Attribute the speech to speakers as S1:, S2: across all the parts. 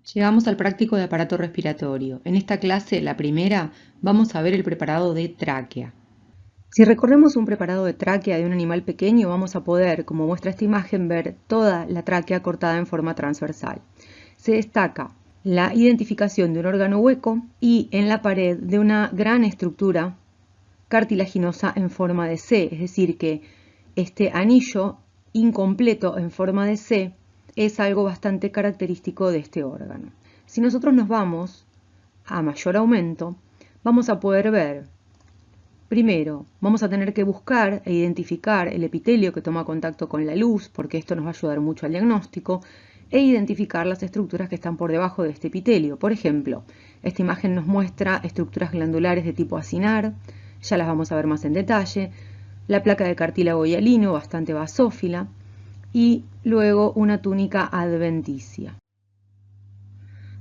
S1: Llegamos al práctico de aparato respiratorio. En esta clase, la primera, vamos a ver el preparado de tráquea. Si recorremos un preparado de tráquea de un animal pequeño, vamos a poder, como muestra esta imagen, ver toda la tráquea cortada en forma transversal. Se destaca la identificación de un órgano hueco y en la pared de una gran estructura cartilaginosa en forma de C, es decir, que este anillo incompleto en forma de C es algo bastante característico de este órgano. Si nosotros nos vamos a mayor aumento, vamos a poder ver, primero, vamos a tener que buscar e identificar el epitelio que toma contacto con la luz, porque esto nos va a ayudar mucho al diagnóstico, e identificar las estructuras que están por debajo de este epitelio. Por ejemplo, esta imagen nos muestra estructuras glandulares de tipo acinar, ya las vamos a ver más en detalle, la placa de cartílago hialino bastante basófila y luego una túnica adventicia.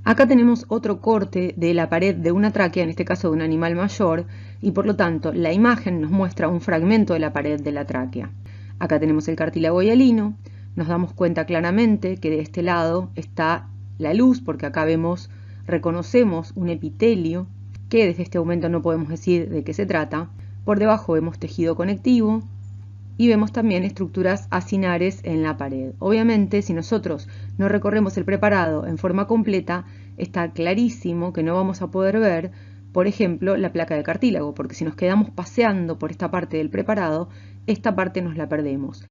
S1: Acá tenemos otro corte de la pared de una tráquea, en este caso de un animal mayor, y por lo tanto la imagen nos muestra un fragmento de la pared de la tráquea. Acá tenemos el cartílago hialino, nos damos cuenta claramente que de este lado está la luz, porque acá reconocemos un epitelio, que desde este aumento no podemos decir de qué se trata. Por debajo vemos tejido conectivo y vemos también estructuras acinares en la pared. Obviamente, si nosotros no recorremos el preparado en forma completa, está clarísimo que no vamos a poder ver, por ejemplo, la placa de cartílago, porque si nos quedamos paseando por esta parte del preparado, esta parte nos la perdemos.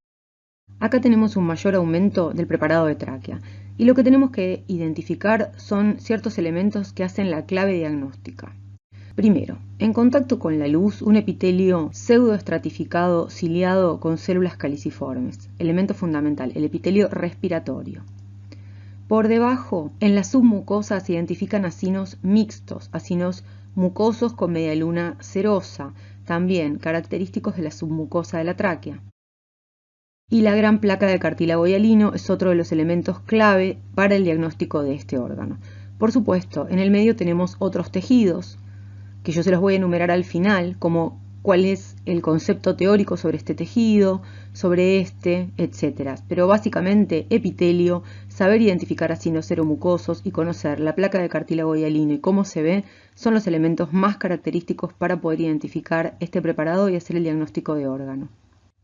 S1: Acá tenemos un mayor aumento del preparado de tráquea y lo que tenemos que identificar son ciertos elementos que hacen la clave diagnóstica. Primero, en contacto con la luz, un epitelio pseudoestratificado ciliado con células caliciformes. Elemento fundamental, el epitelio respiratorio. Por debajo, en la submucosa se identifican acinos mixtos, acinos mucosos con medialuna serosa, también característicos de la submucosa de la tráquea. Y la gran placa de cartílago hialino es otro de los elementos clave para el diagnóstico de este órgano. Por supuesto, en el medio tenemos otros tejidos, que yo se los voy a enumerar al final, como cuál es el concepto teórico sobre este tejido, sobre este, etc. Pero básicamente epitelio, saber identificar acinos seromucosos y conocer la placa de cartílago hialino y cómo se ve son los elementos más característicos para poder identificar este preparado y hacer el diagnóstico de órgano.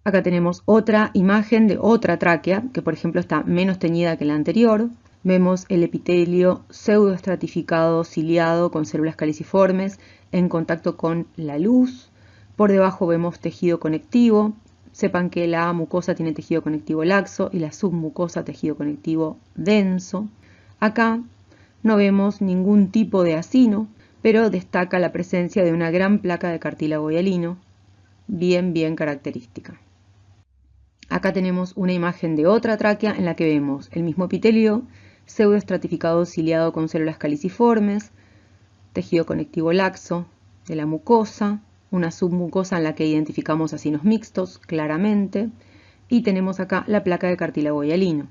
S1: Acá tenemos otra imagen de otra tráquea, que por ejemplo está menos teñida que la anterior. Vemos el epitelio pseudoestratificado ciliado con células caliciformes en contacto con la luz. Por debajo vemos tejido conectivo. Sepan que la mucosa tiene tejido conectivo laxo y la submucosa tejido conectivo denso. Acá no vemos ningún tipo de acino, pero destaca la presencia de una gran placa de cartílago hialino, bien característica. Acá tenemos una imagen de otra tráquea en la que vemos el mismo epitelio pseudoestratificado ciliado con células caliciformes, tejido conectivo laxo de la mucosa, una submucosa en la que identificamos acinos mixtos claramente, y tenemos acá la placa de cartílago hialino.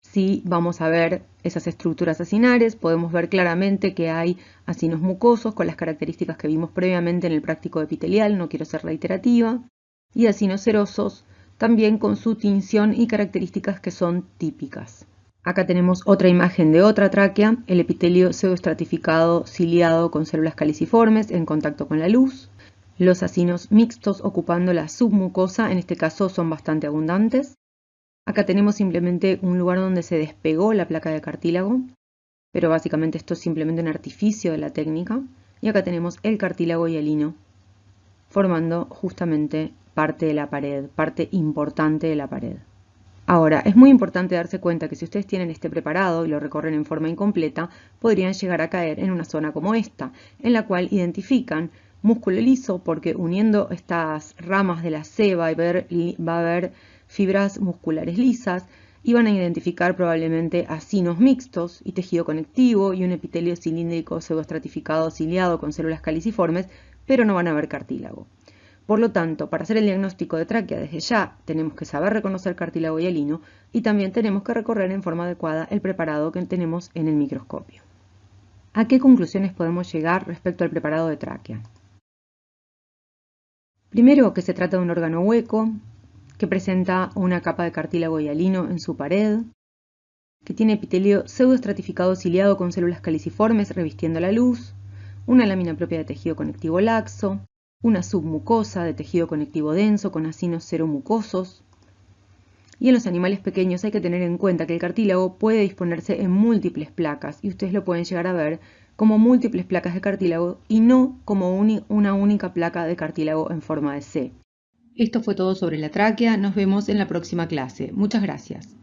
S1: Si vamos a ver esas estructuras acinares, podemos ver claramente que hay acinos mucosos con las características que vimos previamente en el práctico epitelial, no quiero ser reiterativa, y acinos serosos también con su tinción y características que son típicas. Acá tenemos otra imagen de otra tráquea, el epitelio pseudoestratificado ciliado con células caliciformes en contacto con la luz. Los acinos mixtos ocupando la submucosa, en este caso son bastante abundantes. Acá tenemos simplemente un lugar donde se despegó la placa de cartílago, pero básicamente esto es simplemente un artificio de la técnica. Y acá tenemos el cartílago hialino formando justamente parte de la pared, parte importante de la pared. Ahora, es muy importante darse cuenta que si ustedes tienen este preparado y lo recorren en forma incompleta, podrían llegar a caer en una zona como esta, en la cual identifican músculo liso porque uniendo estas ramas de la C va a haber fibras musculares lisas y van a identificar probablemente acinos mixtos y tejido conectivo y un epitelio cilíndrico pseudoestratificado ciliado con células caliciformes, pero no van a ver cartílago. Por lo tanto, para hacer el diagnóstico de tráquea desde ya tenemos que saber reconocer cartílago hialino y también tenemos que recorrer en forma adecuada el preparado que tenemos en el microscopio. ¿A qué conclusiones podemos llegar respecto al preparado de tráquea? Primero, que se trata de un órgano hueco, que presenta una capa de cartílago hialino en su pared, que tiene epitelio pseudoestratificado ciliado con células caliciformes revistiendo la luz, una lámina propia de tejido conectivo laxo, una submucosa de tejido conectivo denso con acinos seromucosos. Y en los animales pequeños hay que tener en cuenta que el cartílago puede disponerse en múltiples placas y ustedes lo pueden llegar a ver como múltiples placas de cartílago y no como una única placa de cartílago en forma de C. Esto fue todo sobre la tráquea, nos vemos en la próxima clase. Muchas gracias.